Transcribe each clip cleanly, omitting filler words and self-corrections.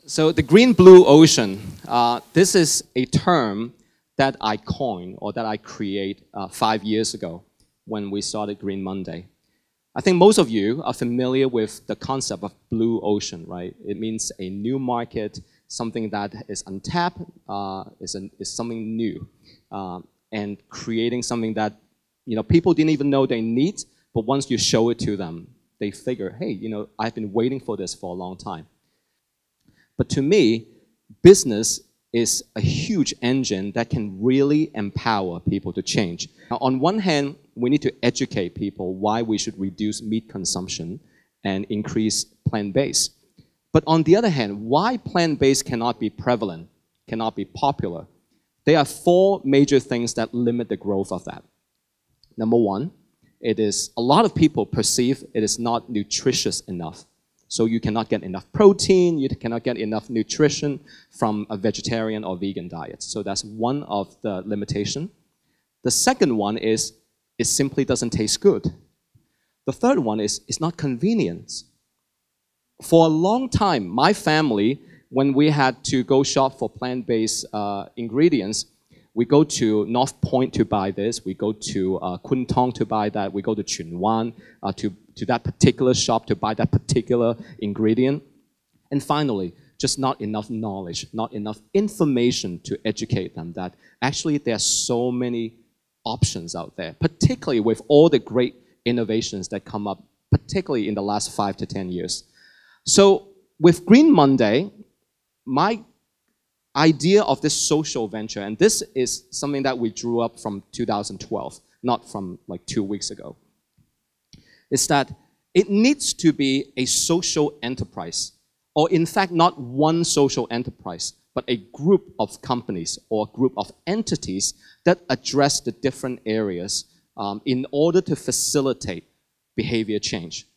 So the green blue ocean, this is a term that I coined or that I created 5 years ago when we started Green Monday. I think most of you are familiar with the concept of blue ocean, right? It means a new market, something that is untapped, is something new, and creating something that people didn't even know they need, but once you show it to them, they figure, hey, I've been waiting for this for a long time. But to me, business is a huge engine that can really empower people to change. Now, on one hand, we need to educate people why we should reduce meat consumption and increase plant-based. But on the other hand, why plant-based cannot be prevalent, cannot be popular? There are 4 major things that limit the growth of that. Number one, it is a lot of people perceive it is not nutritious enough. So you cannot get enough protein, you cannot get enough nutrition from a vegetarian or vegan diet. So that's one of the limitations. The second one is it simply doesn't taste good. The third one is it's not convenient. For a long time, my family, when we had to go shop for plant-based ingredients, we go to North Point to buy this, we go to Kwun Tong to buy that, we go to Chun Wan to that particular shop to buy that particular ingredient. And finally, just not enough knowledge, not enough information to educate them that actually there are so many options out there, particularly with all the great innovations that come up, particularly in the last 5 to 10 years. So with Green Monday, my idea of this social venture, and this is something that we drew up from 2012, not from like 2 weeks ago, is that it needs to be a social enterprise, or in fact not one social enterprise, but a group of companies or a group of entities that address the different areas in order to facilitate behavior change.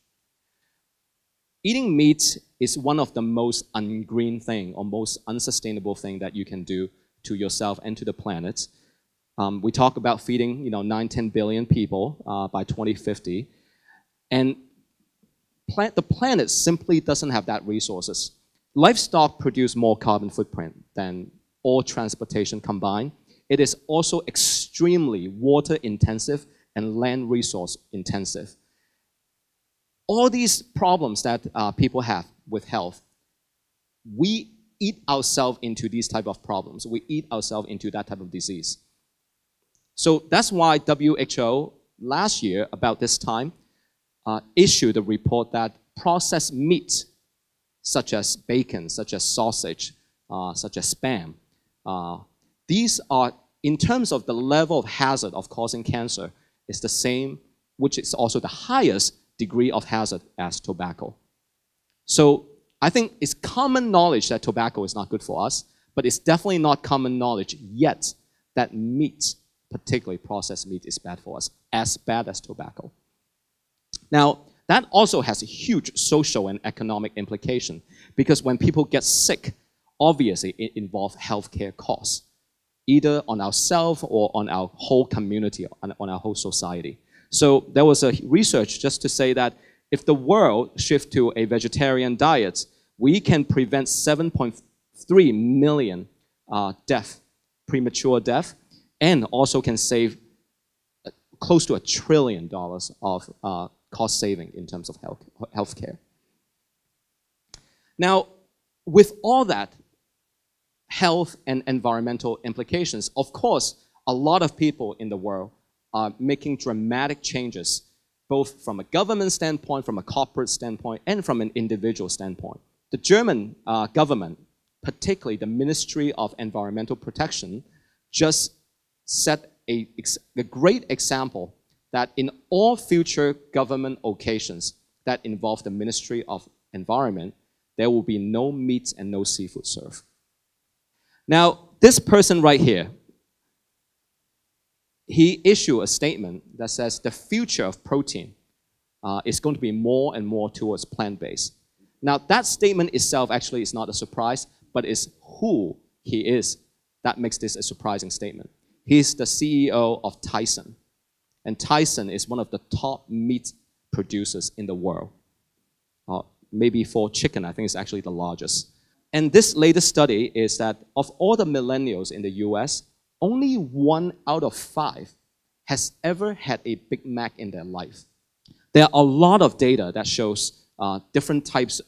Eating meat is one of the most ungreen thing or most unsustainable thing that you can do to yourself and to the planet. We talk about feeding 9-10 billion people by 2050. And the planet simply doesn't have that resources. Livestock produce more carbon footprint than all transportation combined. It is also extremely water intensive and land resource intensive. All these problems that people have with health, we eat ourselves into these type of problems. We eat ourselves into that type of disease. So that's why WHO last year, about this time, issued a report that processed meat, such as bacon, such as sausage, such as spam, these are, in terms of the level of hazard of causing cancer, is the same, which is also the highest degree of hazard as tobacco. So I think it's common knowledge that tobacco is not good for us, but it's definitely not common knowledge yet that meat, particularly processed meat, is bad for us, as bad as tobacco. Now, that also has a huge social and economic implication, because when people get sick, obviously it involves healthcare costs, either on ourselves or on our whole community, on our whole society. So there was a research just to say that if the world shifts to a vegetarian diet, we can prevent 7.3 million premature death, and also can save close to $1 trillion of cost saving in terms of healthcare. Now, with all that health and environmental implications, of course, a lot of people in the world are making dramatic changes, both from a government standpoint, from a corporate standpoint, and from an individual standpoint. The German government, particularly the Ministry of Environmental Protection, just set a great example that in all future government occasions that involve the Ministry of Environment, there will be no meat and no seafood served. Now, this person right here, he issued a statement that says the future of protein is going to be more and more towards plant-based. Now, that statement itself actually is not a surprise, but it's who he is that makes this a surprising statement. He's the CEO of Tyson. And Tyson is one of the top meat producers in the world. Maybe for chicken, I think it's actually the largest. And this latest study is that of all the millennials in the US, only 1 out of 5 has ever had a Big Mac in their life. There are a lot of data that shows different types,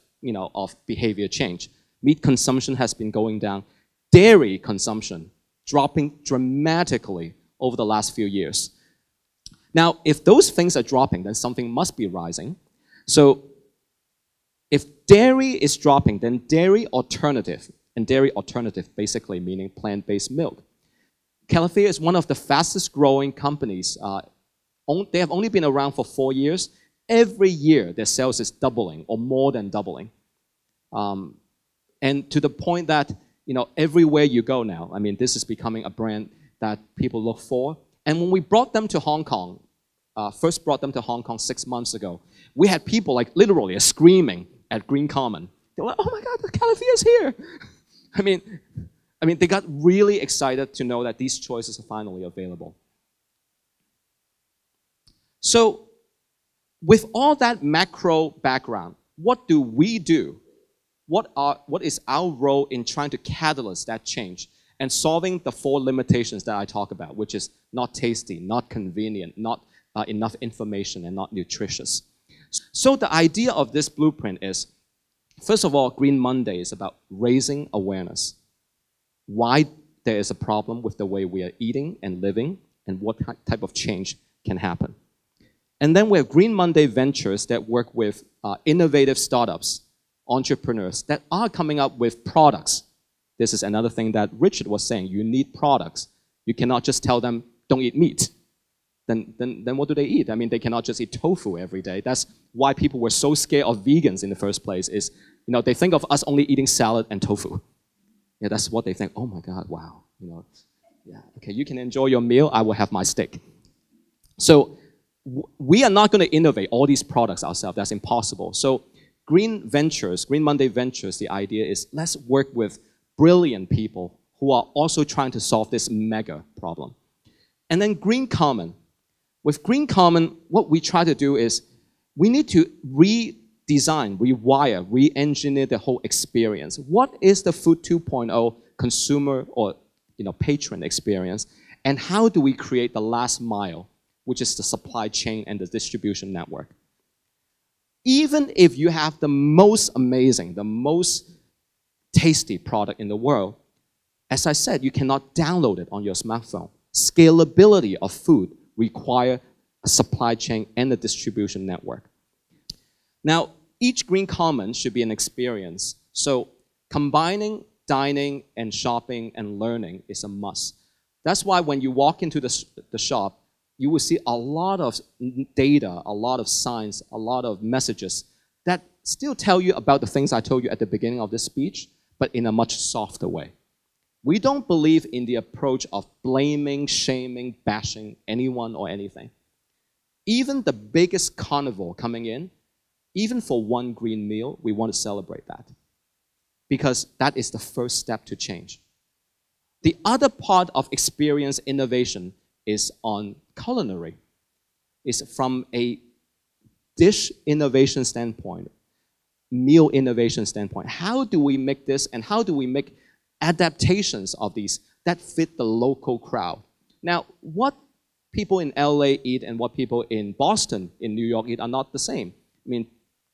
of behavior change. Meat consumption has been going down. Dairy consumption dropping dramatically over the last few years. Now, if those things are dropping, then something must be rising. So if dairy is dropping, then dairy alternative, and dairy alternative basically meaning plant-based milk. Califia is one of the fastest growing companies. They have only been around for 4 years. Every year, their sales is doubling or more than doubling. And to the point that, everywhere you go now, I mean, this is becoming a brand that people look for. And when we brought them to Hong Kong, first brought them to Hong Kong 6 months ago, we had people like literally screaming at Green Common. They were like, oh my God, the Califia's here. I mean, they got really excited to know that these choices are finally available. So, with all that macro background, what do we do? What is our role in trying to catalyze that change and solving the 4 limitations that I talk about, which is not tasty, not convenient, not enough information, and not nutritious? So the idea of this blueprint is, first of all, Green Monday is about raising awareness. Why there is a problem with the way we are eating and living, and what type of change can happen. And then we have Green Monday Ventures that work with innovative startups, entrepreneurs that are coming up with products. This is another thing that Richard was saying. You need products. You cannot just tell them, don't eat meat. Then what do they eat? I mean, they cannot just eat tofu every day. That's why people were so scared of vegans in the first place is, they think of us only eating salad and tofu. Yeah, that's what they think. Oh my God, wow. Yeah, okay, you can enjoy your meal. I will have my steak. So we are not going to innovate all these products ourselves. That's impossible. So Green Monday Ventures, the idea is let's work with brilliant people who are also trying to solve this mega problem. And then Green Common. With Green Common, what we try to do is we need to redesign, rewire, re-engineer the whole experience. What is the Food 2.0 consumer or patron experience? And how do we create the last mile, which is the supply chain and the distribution network? Even if you have the most amazing, the most tasty product in the world, as I said, you cannot download it on your smartphone. Scalability of food require a supply chain and a distribution network. Now, each Green Common should be an experience. So combining dining and shopping and learning is a must. That's why when you walk into the shop, you will see a lot of data, a lot of science, a lot of messages that still tell you about the things I told you at the beginning of this speech, but in a much softer way. We don't believe in the approach of blaming, shaming, bashing anyone or anything. Even the biggest carnivore coming in, even for one green meal, we want to celebrate that. Because that is the first step to change. The other part of experience innovation is on culinary. It's from a dish innovation standpoint, meal innovation standpoint. How do we make this and how do we make adaptations of these that fit the local crowd? Now, what people in LA eat and what people in Boston, in New York eat are not the same. I mean,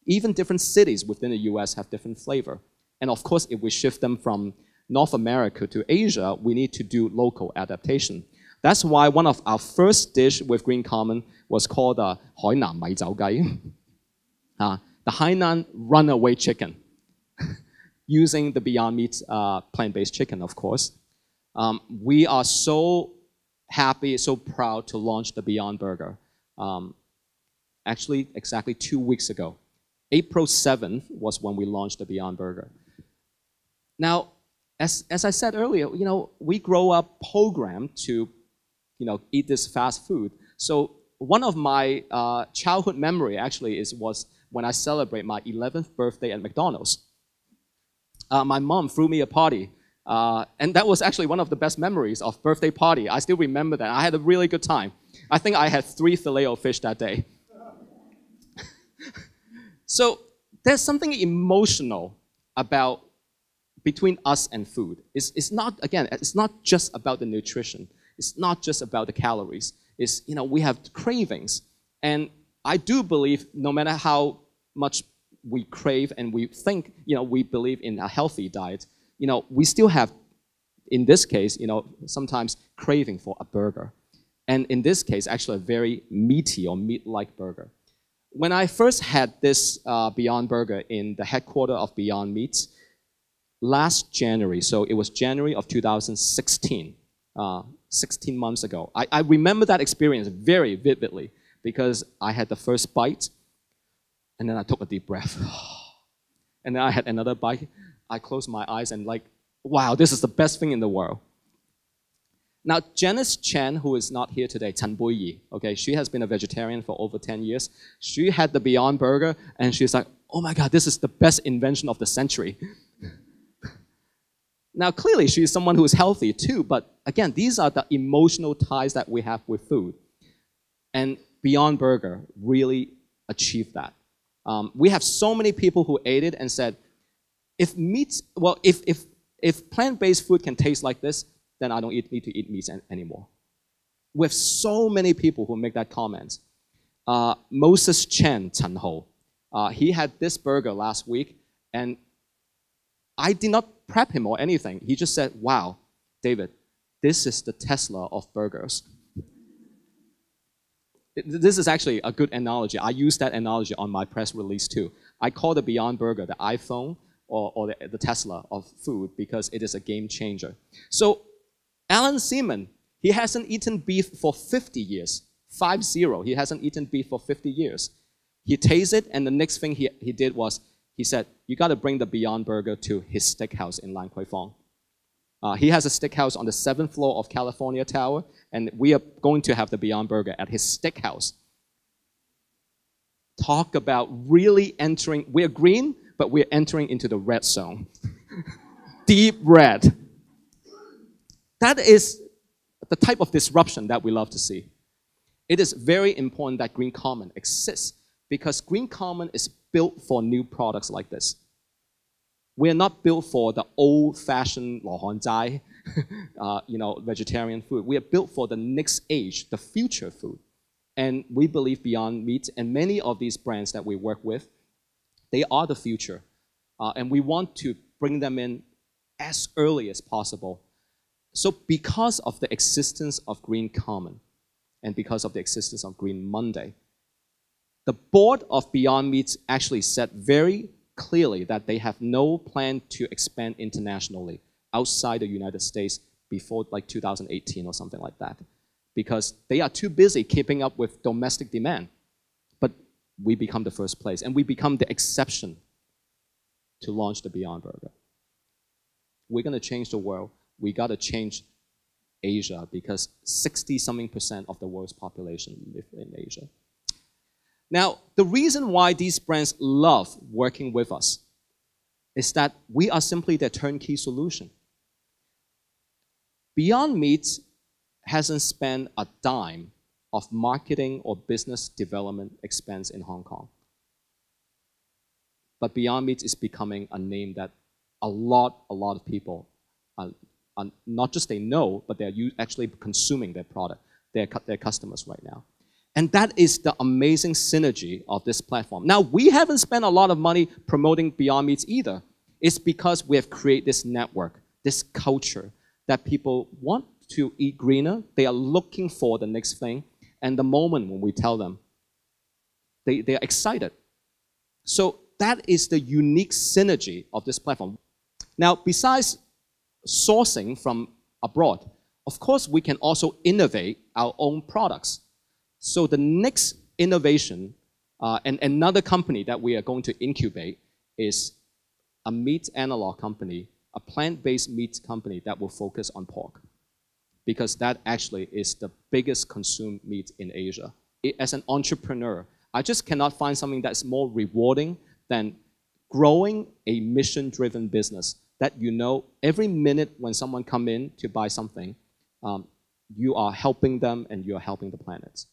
even different cities within the US have different flavor. And of course, if we shift them from North America to Asia, we need to do local adaptation. That's why one of our first dish with Green Common was called the Hainan Mai Zhao Gai, the Hainan runaway chicken, using the Beyond Meat's plant-based chicken, of course. We are so happy, so proud to launch the Beyond Burger. Actually, exactly 2 weeks ago. April 7th was when we launched the Beyond Burger. Now, as I said earlier, we grow up programmed to eat this fast food. So one of my childhood memory actually was when I celebrate my 11th birthday at McDonald's. My mom threw me a party. And that was actually one of the best memories of birthday party. I still remember that. I had a really good time. I think I had 3 filet-o-fish that day. So there's something emotional about between us and food. It's not, again, it's not just about the nutrition. It's not just about the calories. It's, we have cravings. And I do believe no matter how much we crave and we think, we believe in a healthy diet, we still have, in this case, sometimes craving for a burger. And in this case, actually a very meaty or meat-like burger. When I first had this Beyond Burger in the headquarters of Beyond Meats last January, so it was January of 2016, 16 months ago. I remember that experience very vividly because I had the first bite, and then I took a deep breath. And then I had another bite. I closed my eyes and like, wow, this is the best thing in the world. Now, Janice Chen, who is not here today, Chen Buiyi, okay, she has been a vegetarian for over 10 years. She had the Beyond Burger, and she's like, oh my God, this is the best invention of the century. Now, clearly, she's someone who is healthy too, but again, these are the emotional ties that we have with food. And Beyond Burger really achieved that. We have so many people who ate it and said, if plant-based food can taste like this, then I don't need to eat meat anymore. We have so many people who make that comment. Moses Chen, Chen Ho, he had this burger last week, and I did not prep him or anything. He just said, wow, David, this is the Tesla of burgers. This is actually a good analogy. I use that analogy on my press release too. I call the Beyond Burger the iPhone or the Tesla of food because it is a game changer. So Alan Seaman, he hasn't eaten beef for 50 years. 50. He hasn't eaten beef for 50 years. He tasted, and the next thing he did was, he said, you got to bring the Beyond Burger to his steakhouse in Lan Kwai Fong. He has a steakhouse on the 7th floor of California Tower, and we are going to have the Beyond Burger at his steakhouse. Talk about really entering, we're green, but we're entering into the red zone. Deep red. That is the type of disruption that we love to see. It is very important that Green Common exists because Green Common is built for new products like this. We are not built for the old-fashioned vegetarian food. We are built for the next age, the future food. And we believe Beyond Meat and many of these brands that we work with, they are the future. And we want to bring them in as early as possible. So because of the existence of Green Common and because of the existence of Green Monday, the board of Beyond Meat actually said very clearly that they have no plan to expand internationally outside the United States before like 2018 or something like that, because they are too busy keeping up with domestic demand. But we become the first place, and we become the exception to launch the Beyond Burger. We're going to change the world. We got to change Asia because 60-something% of the world's population live in Asia. Now, the reason why these brands love working with us is that we are simply their turnkey solution. Beyond Meat hasn't spent a dime of marketing or business development expense in Hong Kong. But Beyond Meat is becoming a name that a lot of people not just they know, but they're actually consuming their product, their customers right now. And that is the amazing synergy of this platform. Now, we haven't spent a lot of money promoting Beyond Meats either. It's because we have created this network, this culture, that people want to eat greener. They are looking for the next thing. And the moment when we tell them, they are excited. So that is the unique synergy of this platform. Now, besides sourcing from abroad, of course, we can also innovate our own products. So the next innovation, and another company that we are going to incubate is a meat analog company, a plant-based meat company that will focus on pork, because that actually is the biggest consumed meat in Asia. As an entrepreneur, I just cannot find something that's more rewarding than growing a mission-driven business that you know every minute when someone comes in to buy something, you are helping them and you are helping the planet.